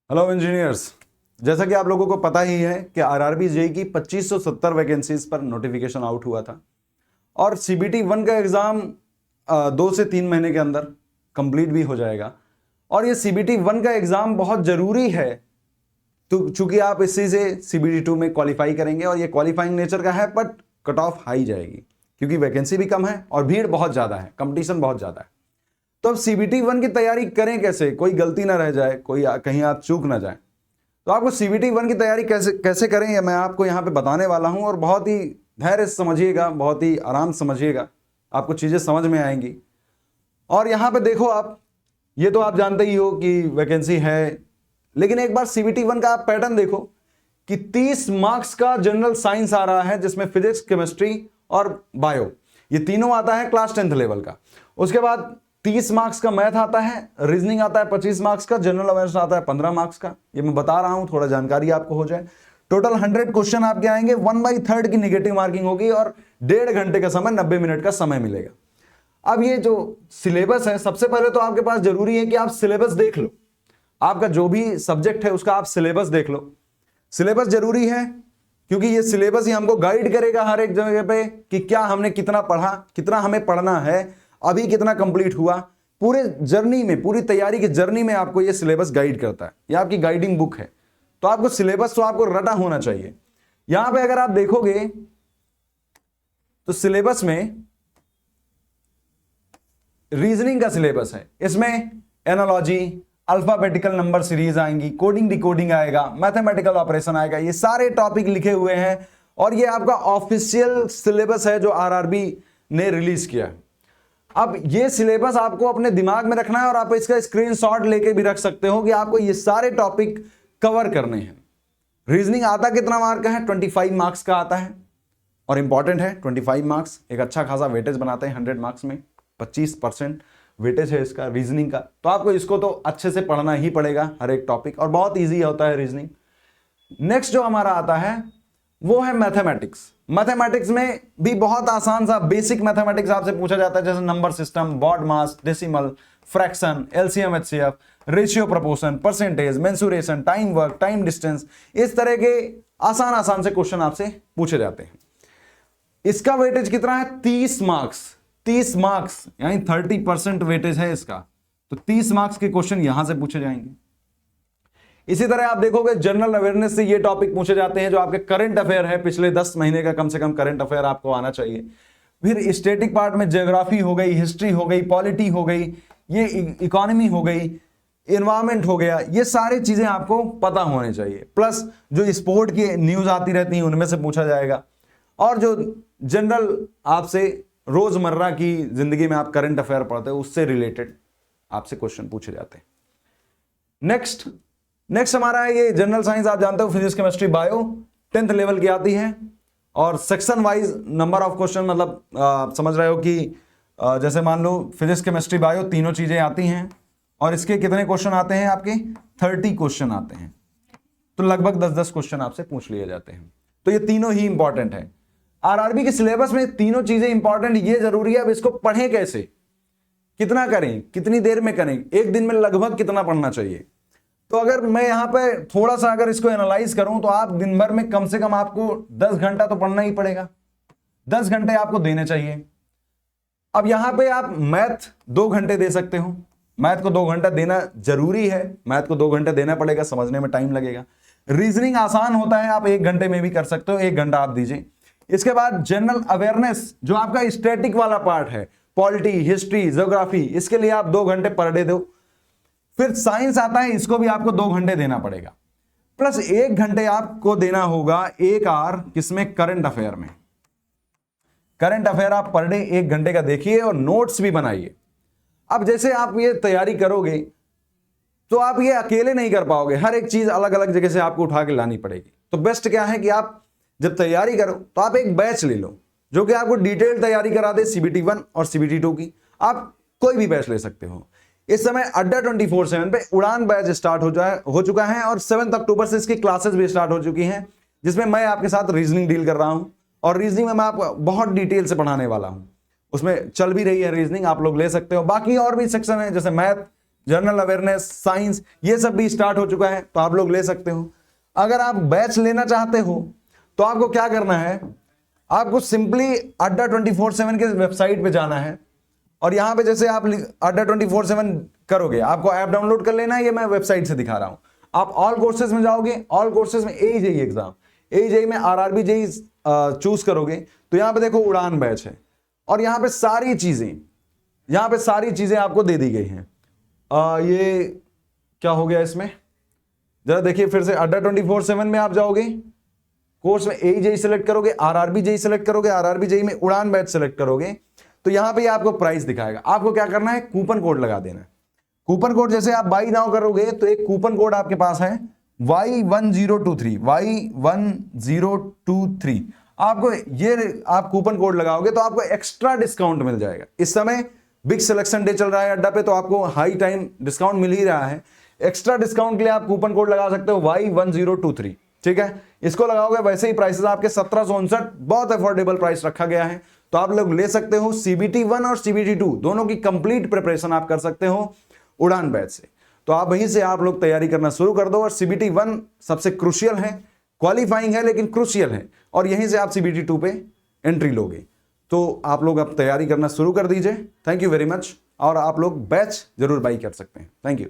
Hello engineers, जैसा कि आप लोगों को पता ही है कि आरआरबी जेईई की 2570 वैकेंसीज पर नोटिफिकेशन आउट हुआ था और सीबीटी 1 का एग्जाम 2 से 3 महीने के अंदर कंप्लीट भी हो जाएगा। और ये सीबीटी 1 का एग्जाम बहुत जरूरी है तो चूंकि आप इसी से सीबीटी 2 में क्वालिफाई करेंगे और ये क्वालिफाइंग नेचर का है, बट कट ऑफ हाई जाएगी क्योंकि वैकेंसी भी कम है और भीड़ बहुत ज्यादा है, कंपटीशन बहुत ज्यादा है। तो अब सीबीटी 1 की तैयारी करें कैसे, कोई गलती ना रह जाए, कोई कहीं आप चूक ना जाए। तो आपको सीबीटी 1 की तैयारी कैसे कैसे करें ये मैं आपको यहाँ पे बताने वाला हूँ और बहुत ही धैर्य से समझिएगा, बहुत ही आराम से समझिएगा, आपको चीजें समझ में आएंगी। और यहाँ पे देखो आप, ये तो आप जानते ही हो कि वैकेंसी है, लेकिन एक बार सीबीटी 1 का आप पैटर्न देखो कि 30 मार्क्स का जनरल साइंस आ रहा है जिसमें फिजिक्स, केमिस्ट्री और बायो, ये तीनों आता है क्लास 10th लेवल का। उसके बाद 30 मार्क्स का मैथ आता है, रीजनिंग आता है 25 मार्क्स का, जनरल अवेयरनेस आता है 15 मार्क्स का। ये मैं बता रहा हूं थोड़ा जानकारी आपको हो जाए। टोटल 100 क्वेश्चन आपके आएंगे, 1/3 की निगेटिव मार्किंग होगी और 1.5 घंटे का समय, 90 मिनट का समय मिलेगा। अब ये जो सिलेबस है, सबसे पहले तो आपके पास जरूरी है कि आप सिलेबस देख लो, आपका जो भी सब्जेक्ट है उसका आप सिलेबस देख लो। सिलेबस जरूरी है क्योंकि ये सिलेबस ही हमको गाइड करेगा हर एक जगह पे कि क्या हमने कितना पढ़ा, कितना हमें पढ़ना है, अभी कितना कंप्लीट हुआ। पूरे जर्नी में, पूरी तैयारी की जर्नी में आपको ये सिलेबस गाइड करता है, ये आपकी गाइडिंग बुक है। तो आपको सिलेबस तो आपको रटा होना चाहिए। यहां पे अगर आप देखोगे तो सिलेबस में रीजनिंग का सिलेबस है, इसमें एनालॉजी, अल्फाबेटिकल नंबर सीरीज आएंगी, कोडिंग डिकोडिंग आएगा, मैथमेटिकल ऑपरेशन आएगा, ये सारे टॉपिक लिखे हुए हैं और ये आपका ऑफिशियल सिलेबस है जो आरआरबी ने रिलीज किया है। अब ये सिलेबस आपको अपने दिमाग में रखना है और आप इसका स्क्रीनशॉट लेके भी रख सकते हो कि आपको ये सारे टॉपिक कवर करने हैं। रीजनिंग आता कितना मार्क का है? 25 मार्क्स का आता है और इंपॉर्टेंट है 25 मार्क्स, एक अच्छा खासा वेटेज बनाते हैं 100 मार्क्स में, 25% वेटेज है इसका रीजनिंग का। तो आपको इसको तो अच्छे से पढ़ना ही पड़ेगा हर एक टॉपिक, और बहुत ईजी होता है रीजनिंग। नेक्स्ट जो हमारा आता है वो है मैथमेटिक्स। मैथमेटिक्स में भी बहुत आसान सा बेसिक मैथमेटिक्स आपसे पूछा जाता है, जैसे number system, BODMAS, decimal, fraction, LCM, HCF, ratio, proportion, percentage, mensuration, time work, time distance, इस तरह के आसान से क्वेश्चन आपसे पूछे जाते हैं। इसका वेटेज कितना है? 30 मार्क्स। 30 मार्क्स यानी 30% वेटेज है इसका, तो 30 मार्क्स के क्वेश्चन यहां से पूछे जाएंगे। इसी तरह आप देखोगे जनरल अवेयरनेस से ये टॉपिक पूछे जाते हैं जो आपके करंट अफेयर है, पिछले 10 महीने का कम से कम करंट अफेयर आपको आना चाहिए। फिर स्टैटिक पार्ट में ज्योग्राफी हो गई, हिस्ट्री हो गई, पॉलिटी हो गई, ये इकोनॉमी हो गई, एनवायरमेंट हो गया, ये सारी चीजें आपको पता होने चाहिए। प्लस जो स्पोर्ट की न्यूज आती रहती है उनमें से पूछा जाएगा, और जो जनरल आपसे रोजमर्रा की जिंदगी में आप करंट अफेयर पढ़ते हो उससे रिलेटेड आपसे क्वेश्चन पूछे जाते हैं। नेक्स्ट हमारा है ये जनरल साइंस। आप जानते हो physics, chemistry, bio 10th level की आती है और section wise number of question, मतलब समझ रहे हो कि जैसे मान लो फिजिक्स, केमिस्ट्री, बायो तीनों चीजें आती हैं और इसके कितने क्वेश्चन आते हैं? आपके 30 क्वेश्चन आते हैं, तो लगभग 10-10 क्वेश्चन आपसे पूछ लिए जाते हैं। तो ये तीनों ही इंपॉर्टेंट है। आरआरबी के सिलेबस में तीनों चीजें इंपॉर्टेंट, ये जरूरी है। अब इसको पढ़ें कैसे, कितना करें, कितनी देर में करें, एक दिन में लगभग कितना पढ़ना चाहिए? तो अगर मैं यहां पे थोड़ा सा अगर इसको एनालाइज करूं तो आप दिन भर में कम से कम आपको 10 घंटा तो पढ़ना ही पड़ेगा, 10 घंटे आपको देने चाहिए। अब यहां पे आप मैथ 2 घंटे दे सकते हो, मैथ को 2 घंटा देना जरूरी है, मैथ को 2 घंटे देना पड़ेगा, समझने में टाइम लगेगा। रीजनिंग आसान होता है, आप 1 घंटे में भी कर सकते हो, 1 घंटा आप दीजिए। इसके बाद जनरल अवेयरनेस जो आपका स्टैटिक वाला पार्ट है, पॉलिटी, हिस्ट्री, ज्योग्राफी, इसके लिए आप 2 घंटे पर डे दो। फिर साइंस आता है, इसको भी आपको 2 घंटे देना पड़ेगा, प्लस 1 घंटे आपको देना होगा 1 आवर किसमें? करंट अफेयर में। करंट अफेयर आप पर डे 1 घंटे का देखिए और नोट्स भी बनाइए। अब जैसे आप ये तैयारी करोगे तो आप ये अकेले नहीं कर पाओगे, हर एक चीज अलग अलग जगह से आपको उठा के लानी पड़ेगी। तो बेस्ट क्या है कि आप जब तैयारी करो तो आप एक बैच ले लो जो कि आपको डिटेल तैयारी करा दे सीबीटी 1 और सीबीटी 2 की। आप कोई भी बैच ले सकते हो। इस समय अड्डा 24/7 पे उड़ान बैच स्टार्ट हो चुका है और 7 अक्टूबर से इसकी क्लासेस भी स्टार्ट हो चुकी हैं, जिसमें मैं आपके साथ रीजनिंग डील कर रहा हूं और रीजनिंग में मैं आपको बहुत डिटेल से पढ़ाने वाला हूं। उसमें चल भी रही है रीजनिंग, आप लोग ले सकते हो। बाकी और भी सेक्शन है जैसे मैथ, जनरल अवेयरनेस, साइंस, ये सब भी स्टार्ट हो चुका है, तो आप लोग ले सकते हो। अगर आप बैच लेना चाहते हो तो आपको क्या करना है, आपको सिंपली अड्डा 24/7 के वेबसाइट पे जाना है और यहां पे जैसे आप अड्डा 24/7 करोगे, आपको ऐप डाउनलोड कर लेना है, ये मैं वेबसाइट से दिखा रहा हूं। आप ऑल कोर्सेज में जाओगे, ऑल कोर्सेज में AEJE एग्जाम, AEJE में RRB JEE चूज करोगे तो यहां पे देखो उड़ान बैच है और यहां पे सारी चीजें आपको दे दी गई हैं। ये क्या हो गया इसमें, जरा देखिए फिर से, अड्डा 24/7 में आप जाओगे, कोर्स में AEJE सेलेक्ट करोगे, RRB JEE सेलेक्ट करोगे, RRB JEE में उड़ान बैच सेलेक्ट करोगे तो यहां पे आपको प्राइस दिखाएगा। आपको क्या करना है, कूपन कोड लगा देना है। कूपन कोड जैसे आप बाई नाउ करोगे तो एक कूपन कोड आपके पास है Y1023, आपको ये आप कूपन कोड लगाओगे तो आपको एक्स्ट्रा डिस्काउंट मिल जाएगा। इस समय बिग सिलेक्शन डे चल रहा है अड्डा पे, तो आपको हाई टाइम डिस्काउंट मिल ही रहा है। एक्स्ट्रा डिस्काउंट के लिए आप कूपन कोड लगा सकते हो Y1023, ठीक है। इसको लगाओगे, वैसे ही प्राइसेस आपके 1759, बहुत अफोर्डेबल प्राइस रखा गया है, तो आप लोग ले सकते हो। CBT 1 और CBT 2 दोनों की कंप्लीट प्रिपरेशन आप कर सकते हो उड़ान बैच से। तो आप वहीं से आप लोग तैयारी करना शुरू कर दो। और CBT 1 सबसे क्रूशियल है, क्वालिफाइंग है लेकिन क्रूशियल है, और यहीं से आप CBT 2 पे एंट्री लोगे। तो आप लोग अब तैयारी करना शुरू कर दीजिए। थैंक यू वेरी मच, और आप लोग बैच जरूर बाई कर सकते हैं। Thank you.